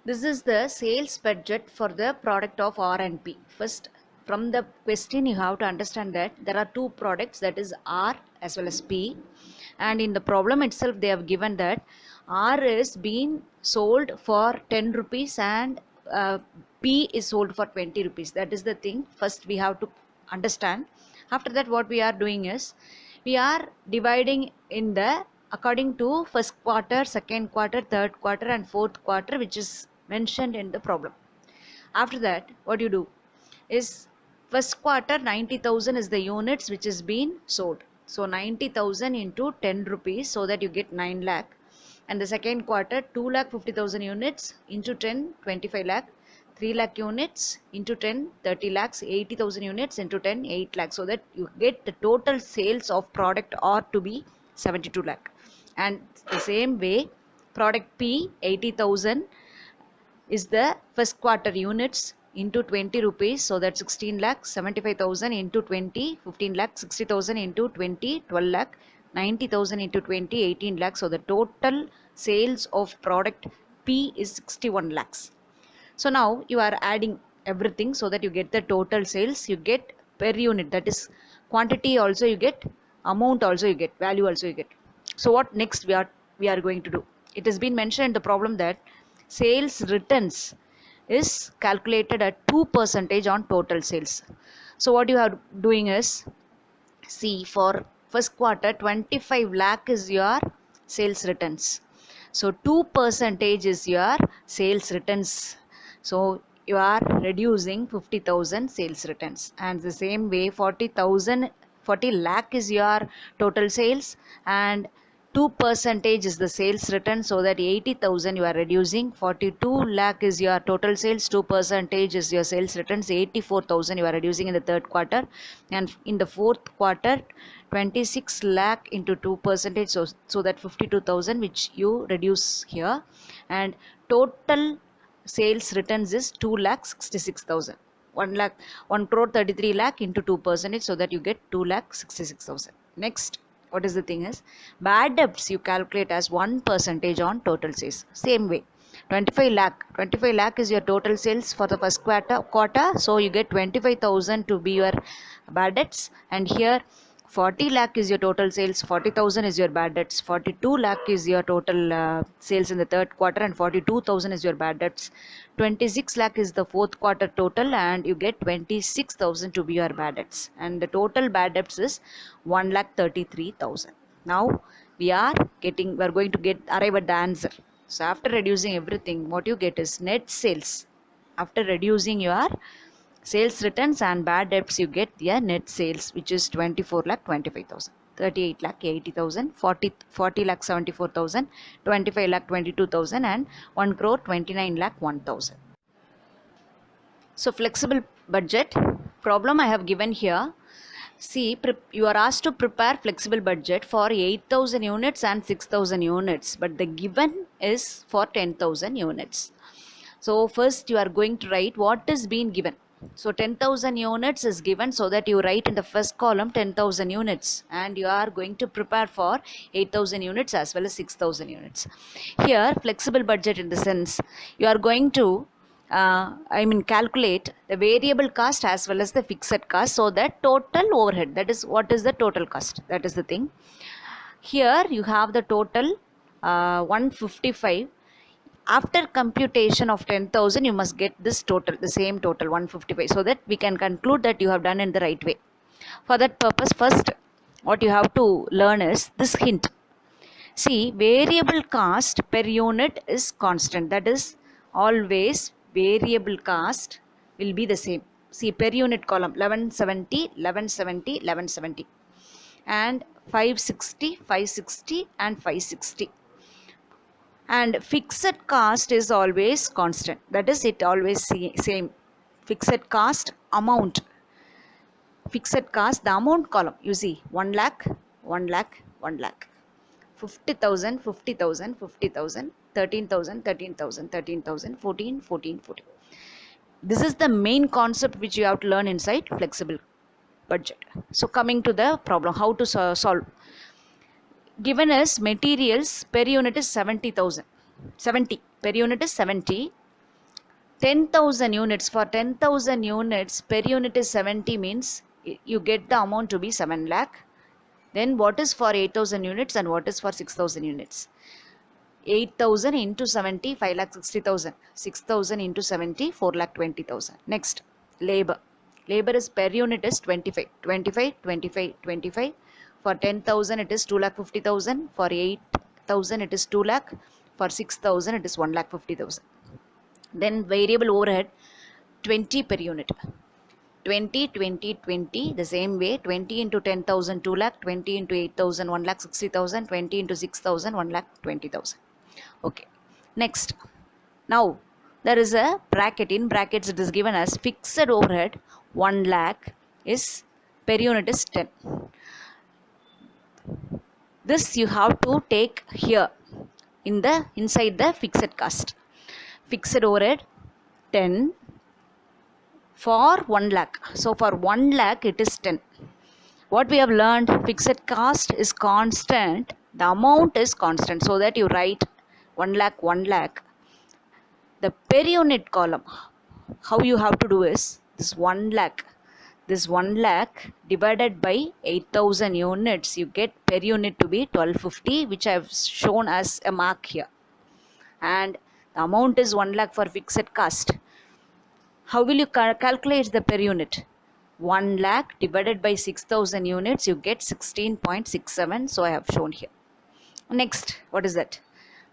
This is the sales budget for the product of R and P. First, from the question you have to understand that there are two products, that is R as well as P, and in the problem itself they have given that R is being sold for 10 rupees and P is sold for 20 rupees. That is the thing first we have to understand. After that, what we are doing is we are dividing in the according to first quarter, second quarter, third quarter and fourth quarter, which is mentioned in the problem. After that, what you do is first quarter 90,000 is the units which is being sold. So 90,000 into 10 rupees, so that you get 9 lakh. And the second quarter 2 lakh 50,000 units into 10 25 lakh. 3 lakh units into 10 30 lakhs. 80,000 units into 10 8 lakhs, so that you get the total sales of product R to be 72 lakh. And the same way, product P 80,000 is the first quarter units into 20 rupees, so that's 16 lakh. 75,000 into 20 15 lakh. 60,000 into 20 12 lakh. 90,000 into 20 18 lakh. So the total sales of product P is 61 lakhs. So now you are adding everything so that you get the total sales. You get per unit, that is quantity also you get, amount also you get, value also you get. So what next we are going to do? It has been mentioned in the problem that sales returns is calculated at 2% on total sales. So what you are doing is, see, for first quarter 25 lakh is your sales returns. So 2% is your sales returns. So you are reducing 50,000 sales returns. And the same way, 40 lakh is your total sales and 2% is the sales return, so that 80,000 you are reducing. 42 lakh is your total sales, 2% is your sales returns. 84,000 you are reducing in the third quarter. And in the fourth quarter, 26 lakh into 2%, so that 52,000 which you reduce here. And total sales returns is 2 lakh 66,000. 1 crore 33 lakh into 2%, so that you get 2 lakh 66,000. Next, what is the thing is, bad debts you calculate as 1% on total sales. Same way, 25 lakh is your total sales for the first quarter, so you get 25,000 to be your bad debts. And here 40 lakh is your total sales, 40,000 is your bad debts. 42 lakh is your total sales in the third quarter, and 42,000 is your bad debts. 26 lakh is the fourth quarter total, and you get 26,000 to be your bad debts. And the total bad debts is 1,33,000. Now we are going to arrive at the answer. So after reducing everything, what you get is net sales. After reducing your sales returns and bad debts, you get the net sales, which is 24 lakh 25,000, 38 lakh 80,000, 40 lakh 74,000, 25 lakh 22,000 and 1 crore 29 lakh 1,000. So flexible budget problem I have given here. See, you are asked to prepare flexible budget for 8,000 units and 6,000 units, but the given is for 10,000 units. So first you are going to write what is being given. So 10,000 units is given, so that you write in the first column 10,000 units, and you are going to prepare for 8,000 units as well as 6,000 units. Here flexible budget, in the sense you are going to calculate the variable cost as well as the fixed cost, so that total overhead, that is what is the total cost, that is the thing. Here you have the total 155. After computation of 10,000, you must get this total, the same total 155, so that we can conclude that you have done in the right way. For that purpose, first what you have to learn is this hint. See, variable cost per unit is constant, that is always variable cost will be the same. See, per unit column 1170, 1170, 1170 and 560, 560 and 560. And fixed cost is always constant, that is it always same. Fixed cost amount, fixed cost, the amount column, you see 1 lakh, 1 lakh, 1 lakh, 50,000, 50,000, 50,000, 13,000, 13,000, 13,000, 14, 14, 14. This is the main concept which you have to learn inside flexible budget. So coming to the problem, how to solve. Given as materials per unit is 70,000. 70 per unit is 70. 10,000 units. For 10,000 units, per unit is 70 means you get the amount to be 7 lakh. Then what is for 8,000 units and what is for 6,000 units? 8,000 into 70, 5 lakh 60,000. 6,000 into 70, 4 lakh 20,000. Next, labor. Labor is per unit is 25. 25, 25, 25. For 10,000 it is 2 lakh 50,000. For 8,000 it is 2 lakh. For 6,000 it is 1 lakh 50,000. Then variable overhead 20 per unit. 20, 20, 20, the same way 20 into 10,000 2 lakh, 20 into 8,000 1 lakh 60,000, 20 into 6,000 1 lakh 20,000. Okay, next, now there is a bracket, in brackets it is given as fixed overhead 1 lakh is per unit is 10. This you have to take here in the inside the fixed cost. Fixed overhead 10 for 1 lakh. So for 1 lakh it is 10. What we have learned, fixed cost is constant, the amount is constant, so that you write 1 lakh 1 lakh. The per unit column, how you have to do is this 1 lakh. This 1 lakh divided by 8,000 units, you get per unit to be 1250, which I have shown as a mark here. And the amount is 1 lakh for fixed cost. How will you calculate the per unit? 1 lakh divided by 6,000 units, you get 16.67. So I have shown here. Next, what is that?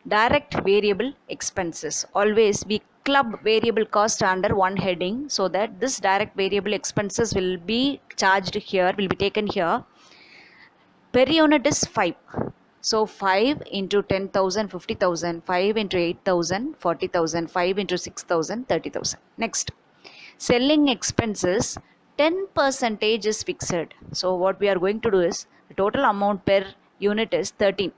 Direct variable expenses. Always we club variable cost under one heading, so that this direct variable expenses will be charged here, will be taken here. Per unit is 5. So 5 into 10,000, 50,000, 5 into 8,000, 40,000, 5 into 6,000, 30,000. Next, selling expenses 10% is fixed. So what we are going to do is the total amount per unit is 13.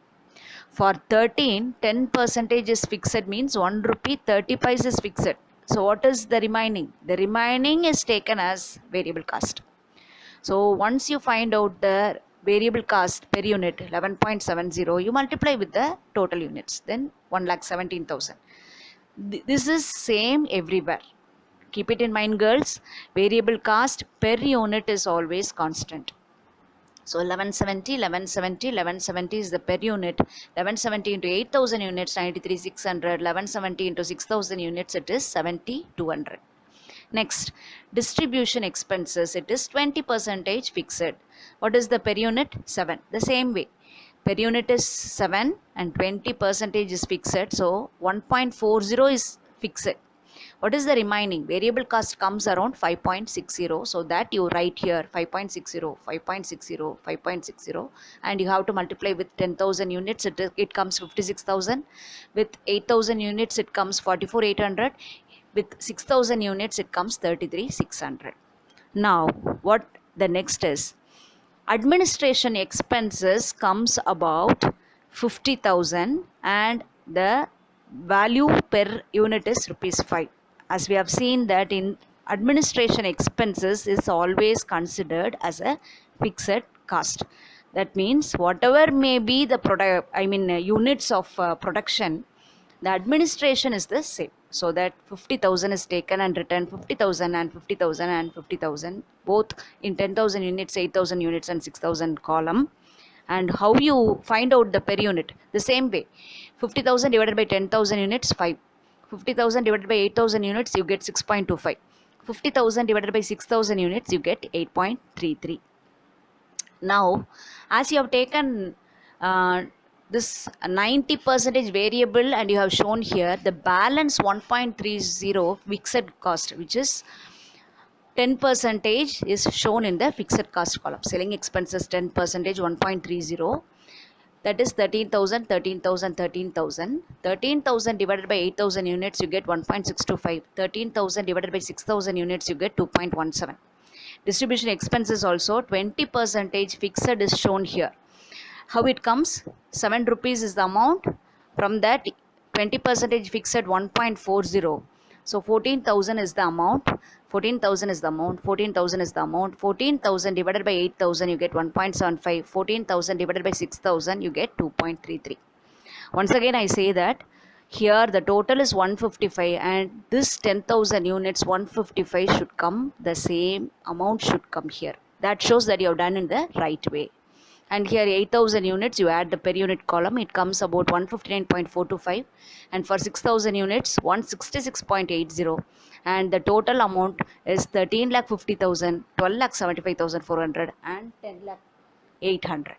For 13, 10% is fixed means 1 rupee 30 paise is fixed. So what is the remaining? The remaining is taken as variable cost. So once you find out the variable cost per unit 11.70, you multiply with the total units, then 1,17,000. This is same everywhere. Keep it in mind, girls. Variable cost per unit is always constant. So 1170, 1170, 1170 is the per unit. 1170 into 8,000 units, 93,600. 1170 into 6,000 units, it is 7,200. Next, distribution expenses, it is 20% fixed. What is the per unit? 7. The same way. Per unit is 7 and 20% is fixed. So 1.40 is fixed. What is the remaining? Variable cost comes around 5.60. So that you write here 5.60, 5.60, 5.60, and you have to multiply with 10,000 units. It comes 56,000. With 8,000 units, it comes 44,800. With 6,000 units, it comes 33,600. Now, what the next is? Administration expenses comes about 50,000 and the value per unit is rupees 5. As we have seen that in administration expenses is always considered as a fixed cost. That means whatever may be the units of production, the administration is the same. So that 50,000 is taken and written 50,000 and 50,000 and 50,000, both in 10,000 units, 8,000 units and 6,000 column. And how you find out the per unit? The same way. 50,000 divided by 10,000 units, 5. 50,000 divided by 8,000 units, you get 6.25. 50,000 divided by 6,000 units, you get 8.33. Now, as you have taken this 90% variable and you have shown here, the balance 1.30 fixed cost, which is 10% is shown in the fixed cost column. Selling expenses 10%, 1.30. That is 13,000, 13,000, 13,000. 13,000 divided by 8,000 units, you get 1.625. 13,000 divided by 6,000 units, you get 2.17. Distribution expenses also 20% fixed is shown here. How it comes? 7 rupees is the amount. From that 20% fixed 1.40. So 14,000 is the amount. 14,000 is the amount. 14,000 is the amount. 14,000 divided by 8,000, you get 1.75. 14,000 divided by 6,000, you get 2.33. Once again, I say that Here the total is 155 and this 10,000 units 155 should come, the same amount should come here. That shows that you have done in the right way. And here 8,000 units, you add the per unit column, it comes about 159.425, and for 6,000 units 166.80, and the total amount is 13,50,000, 12,75,400 and 10,0800.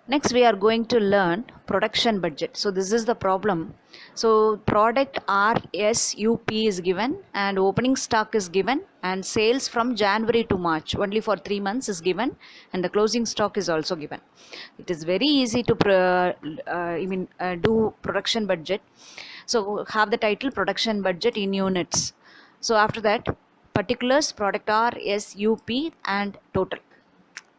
Next we are going to learn production budget. So this is the problem. So product RSUP is given and opening stock is given and sales from January to March only for 3 months is given and the closing stock is also given. It is very easy to do production budget. So have the title production budget in units. So after that particulars product RSUP and total.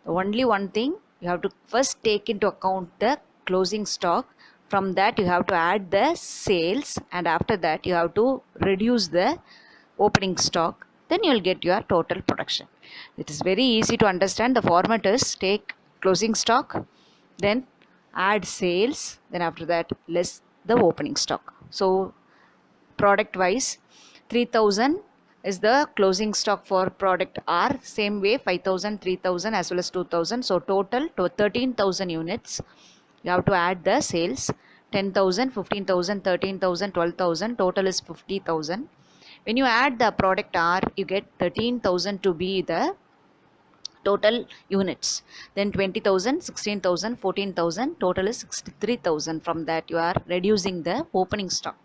Only one thing, you have to first take into account the closing stock. From that you have to add the sales and after that you have to reduce the opening stock. Then you will get your total production. It is very easy to understand. The format is take closing stock, then add sales, then after that less the opening stock. So product wise 3,000 is the closing stock for product R. Same way 5,000, 3,000 as well as 2,000. So total to 13,000 units. You have to add the sales 10,000, 15,000, 13,000, 12,000. Total is 50,000. When you add the product R, you get 13,000 to be the total units. Then 20,000, 16,000, 14,000. Total is 63,000. From that you are reducing the opening stock.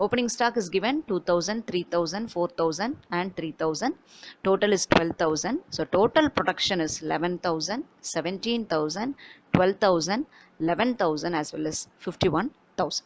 Opening stock is given 2,000, 3,000, 4,000 and 3,000. Total is 12,000. So total production is 11,000, 17,000, 12,000, 11,000 as well as 51,000.